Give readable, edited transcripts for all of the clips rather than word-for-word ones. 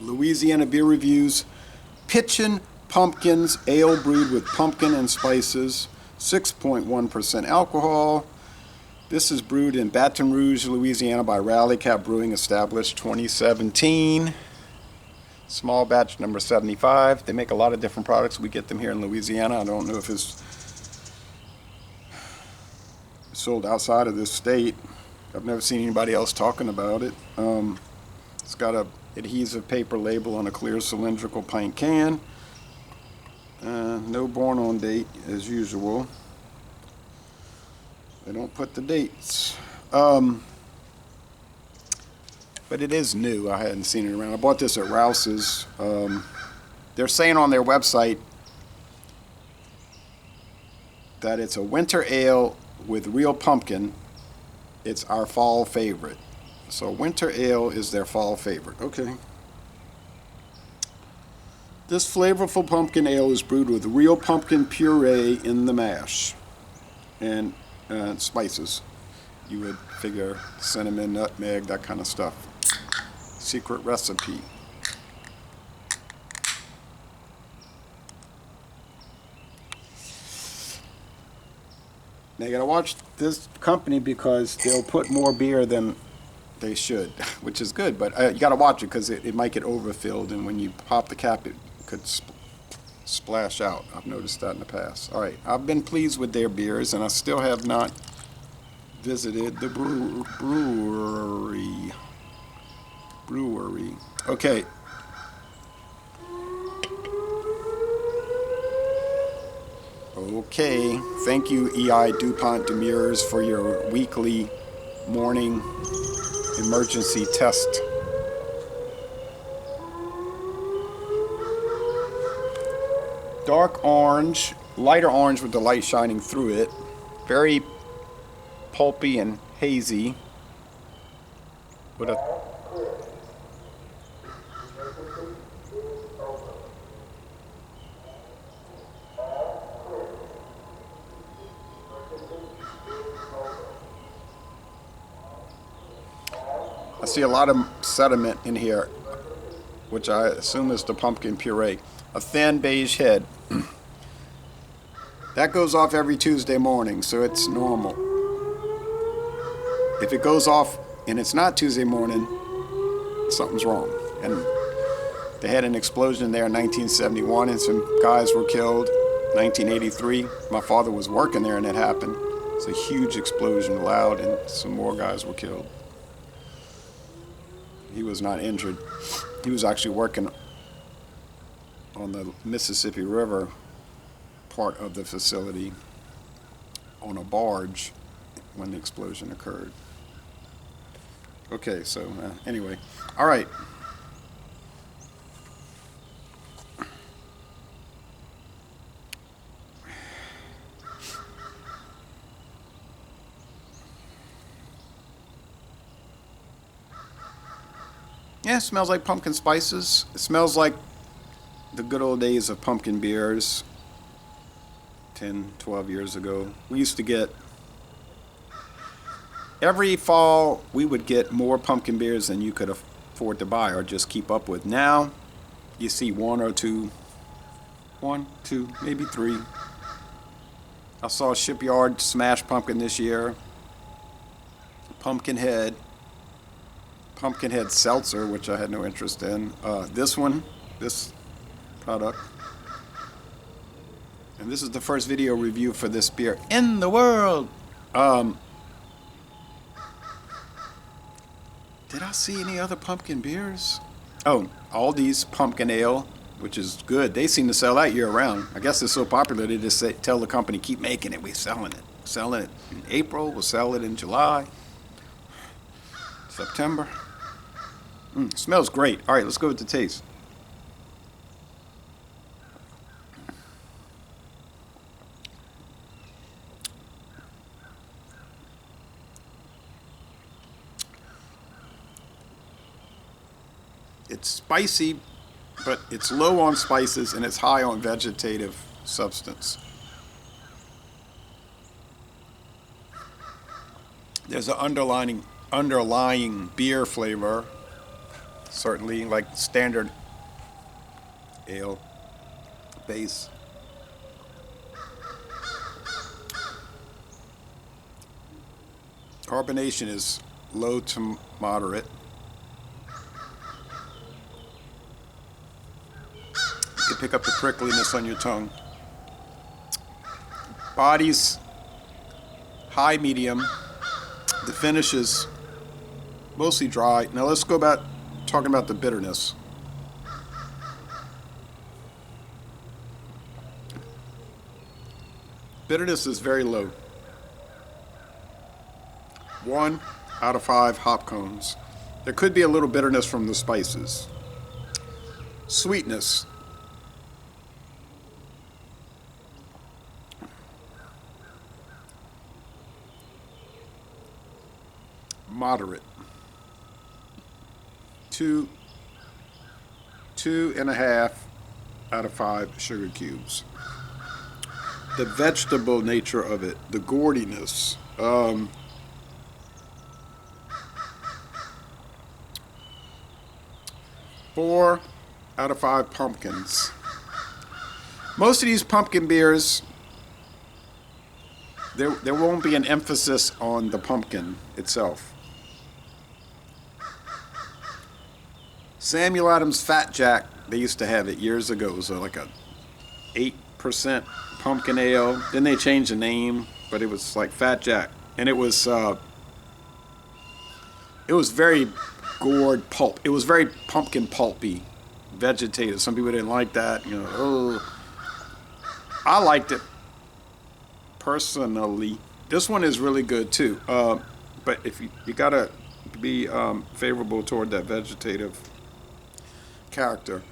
Louisiana Beer Reviews, Pitchin Pumpkins, ale brewed with pumpkin and spices, 6.1% alcohol. This is brewed in Baton Rouge, Louisiana by Rally Cap Brewing, established 2017. Small batch number 75. They make a lot of different products. We get them here in Louisiana. I don't know if it's sold outside of this state. I've never seen anybody else talking about it. It's got a adhesive paper label on a clear cylindrical pint can. No born on date as usual. They don't put the dates. But it is new. I hadn't seen it around. I bought this at Rouse's. They're saying on their website that it's a winter ale with real pumpkin. It's our fall favorite. So winter ale is their fall favorite. Okay. This flavorful pumpkin ale is brewed with real pumpkin puree in the mash and spices. You would figure cinnamon, nutmeg, that kind of stuff. Secret recipe. Now you gotta watch this company because they'll put more beer than they should, which is good, but you gotta watch it because it might get overfilled, and when you pop the cap it could splash out. I've noticed that in the past. Alright, I've been pleased with their beers, and I still have not visited the brewery. Okay. Okay, thank you EI DuPont Demers for your weekly morning emergency test. Dark orange, lighter orange with the light shining through it. Very pulpy and hazy. With a I see a lot of sediment in here, which I assume is the pumpkin puree. A thin beige head. That goes off every Tuesday morning, so it's normal. If it goes off and it's not Tuesday morning, something's wrong. And they had an explosion there in 1971 and some guys were killed. 1983, my father was working there and it happened. It's a huge explosion, loud, and some more guys were killed. He was not injured. He was actually working on the Mississippi River part of the facility on a barge when the explosion occurred. Okay, so anyway, all right. Yeah, it smells like pumpkin spices. It smells like the good old days of pumpkin beers 10, 12 years ago. We used to get, every fall, we would get more pumpkin beers than you could afford to buy or just keep up with. Now, you see one, two, maybe three. I saw Shipyard Smash Pumpkin this year. Pumpkinhead Seltzer, which I had no interest in. This product. And this is the first video review for this beer in the world. Did I see any other pumpkin beers? Oh, Aldi's Pumpkin Ale, which is good. They seem to sell that year round. I guess it's so popular they just tell the company, keep making it. We're selling it. Selling it in April. We'll sell it in July. September. Smells great. All right, let's go with the taste. It's spicy, but it's low on spices and it's high on vegetative substance. There's an underlying beer flavor. certainly like standard ale base. Carbonation is low to moderate. You can pick up the prickliness on your tongue. Body's high medium. The finish is mostly dry. Now let's go about talking about the bitterness. Bitterness is very low. 1 out of 5 hop cones. There could be a little bitterness from the spices. Sweetness. Moderate. 2.5 out of 5 sugar cubes. The vegetable nature of it, the gordiness. 4 out of 5 pumpkins. Most of these pumpkin beers, there won't be an emphasis on the pumpkin itself. Samuel Adams Fat Jack, they used to have it years ago. It was like a 8% pumpkin ale. Then they changed the name, but it was like Fat Jack, and it was very gourd pulp. It was very pumpkin pulpy, vegetative. Some people didn't like that. You know, oh. I liked it personally. This one is really good too. But if you gotta be favorable toward that vegetative character.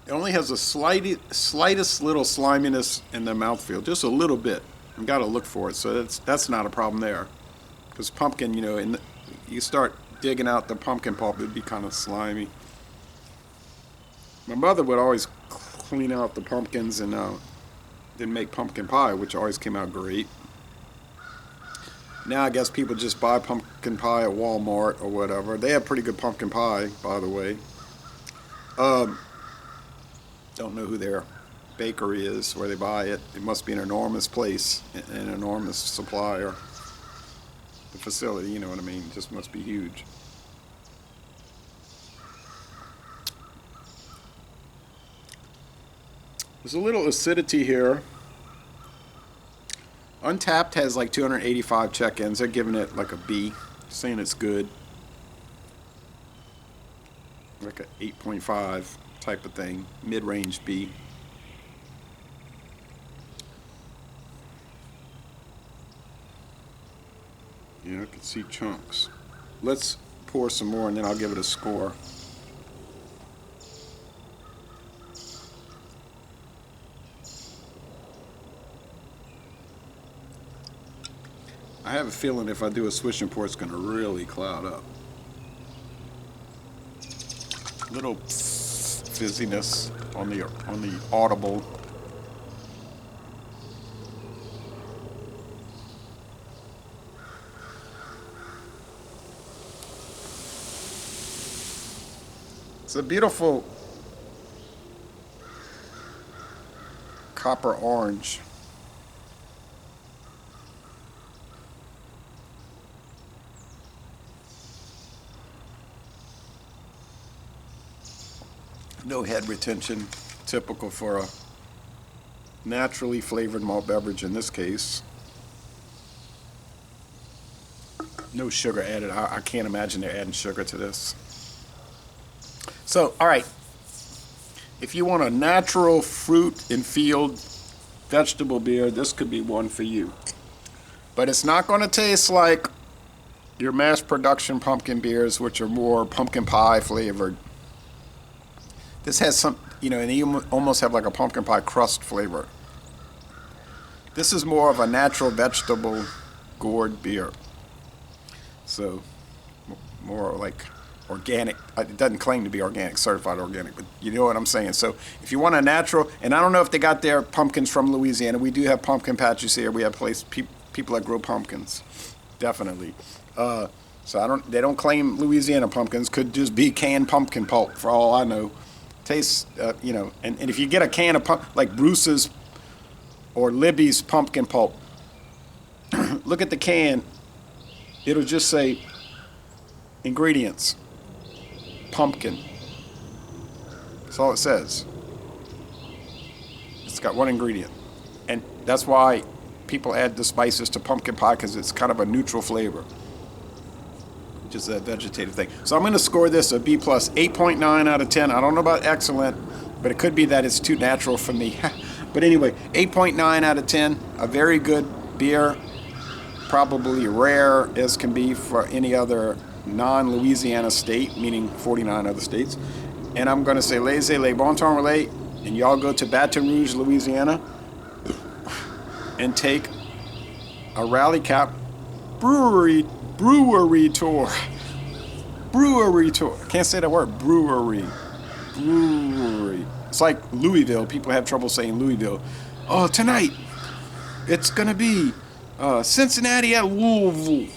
It only has a slightest little sliminess in the mouthfeel, just a little bit. You got to look for it, so that's not a problem there. Because pumpkin, you know, you start digging out the pumpkin pulp, it'd be kind of slimy. My mother would always clean out the pumpkins and then make pumpkin pie, which always came out great. Now I guess people just buy pumpkin pie at Walmart or whatever. They have pretty good pumpkin pie, by the way. Don't know who their bakery is, where they buy it. It must be an enormous place, an enormous supplier. The facility, you know what I mean, just must be huge. There's a little acidity here. Untapped has like 285 check-ins. They're giving it like a B, saying it's good. Like a 8.5 type of thing, mid-range B. Yeah, I can see chunks. Let's pour some more and then I'll give it a score. I have a feeling if I do a swish and pour, it's going to really cloud up. Little fizziness on the audible. It's a beautiful copper orange. No head retention, typical for a naturally flavored malt beverage in this case. No sugar added. I can't imagine they're adding sugar to this. So, all right, if you want a natural fruit and field vegetable beer, this could be one for you. But it's not going to taste like your mass production pumpkin beers, which are more pumpkin pie flavored. This has some, you know, and you almost have like a pumpkin pie crust flavor. This is more of a natural vegetable gourd beer. So, more like organic. It doesn't claim to be organic, certified organic, but you know what I'm saying. So, if you want a natural, and I don't know if they got their pumpkins from Louisiana. We do have pumpkin patches here. We have people that grow pumpkins. definitely. So they don't claim Louisiana pumpkins. Could just be canned pumpkin pulp for all I know. Tastes, and if you get a can of like Bruce's or Libby's pumpkin pulp, look at the can. It'll just say ingredients, pumpkin. That's all it says. It's got one ingredient. And that's why people add the spices to pumpkin pie, because it's kind of a neutral flavor. Just a vegetative thing. So I'm going to score this a B+, 8.9 out of 10. I don't know about excellent, but it could be that it's too natural for me. But anyway, 8.9 out of 10. A very good beer. Probably rare as can be for any other non-Louisiana state, meaning 49 other states. And I'm going to say laissez les bon temps relais, and y'all go to Baton Rouge, Louisiana, and take a Rally Cap brewery tour. Brewery tour. I can't say that word. Brewery. It's like Louisville. People have trouble saying Louisville. Oh, tonight it's going to be Cincinnati at Louisville.